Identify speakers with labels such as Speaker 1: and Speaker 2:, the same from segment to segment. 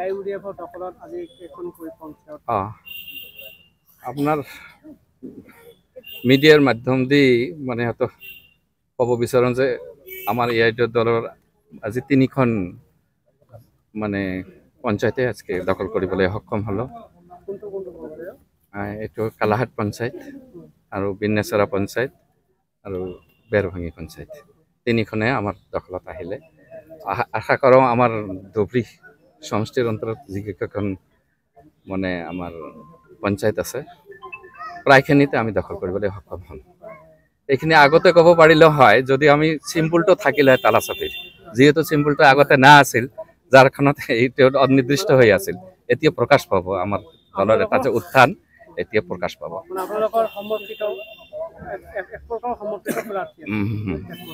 Speaker 1: AIUDF দখলত আজি কেইখনকৈ পঞ্চায়ত
Speaker 2: আপোনাৰ মিডিয়াৰ মাধ্যম দি মানে হয়তো ক'ব বিচাৰোঁ যে আমাৰ AIUDF দলৰ আজি 3খন মানে পঞ্চায়তে আজকে দখল কৰিবলৈ সক্ষম হলো। এইটো কালাহাট পঞ্চায়ত আৰু বিন্নেশ্বৰা পঞ্চায়ত আৰু বেৰভাঙি পঞ্চায়ত 3খনে আমাৰ দখলত আহিলে। আশা কৰোঁ আমাৰ ধুবুৰী সমষ্টিৰ অন্তৰত যিকেইখন মানে আমাৰ পঞ্চায়ত আছে প্ৰায়খিনিতে আমি দখল কৰিবলৈ সক্ষম হ'ম। এইখিনি আগতে ক'ব পাৰিলেও হয় যদি আমি চিম্পুলটো থাকিলে তালাচাপিৰ, যিহেতু চিম্পুলটো আগতে না আছিল, যাৰ ফলত এইটো অনিৰ্দিষ্ট হৈ আছিল। এতিয়া প্ৰকাশ পাব আমাৰ দলৰ এটা যে উত্থান এতিয়া প্ৰকাশ পাব।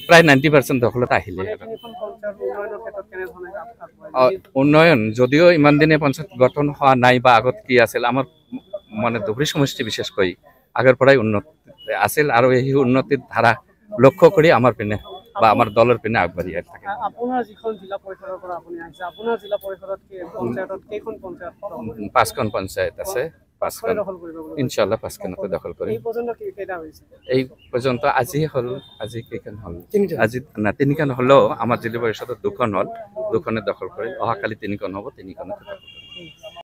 Speaker 2: প্ৰায় 90% দখলত আহিলে। উন্নয়ন যদিও ইমান দিনে পঞ্চায়ত গঠন হোৱা নাই বা আগত কি আছিল, আমাৰ মানে ধুবুৰী সমষ্টি বিশেষকৈ আগৰ পৰাই উন্নত আছিল আৰু এই উন্নতিৰ ধাৰা লক্ষ্য কৰি আমাৰ পিনে বা আমাৰ দলৰ পিনে আগবাঢ়ি থাকে।
Speaker 1: আপোনাৰ যিখন জিলা পৰিষদৰ পৰা আপুনি আহিছে, আপোনাৰ জিলা পৰিষদত পঞ্চায়তত কেইখন পঞ্চায়ত?
Speaker 2: 5খন পঞ্চায়ত আছে। 5খন ইনশাআল্লাহ 5খনতে দখল কৰিম। এই পৰ্যন্ত আজি হ'ল, আজি কেইখন হ'ল? আজি না 3খন হ'লেও আমাৰ জিলা পৰিষদত 2খন হ'ল, 2খনে দখল কৰিম। অহাকালি 3খন হ'ব, 3খনে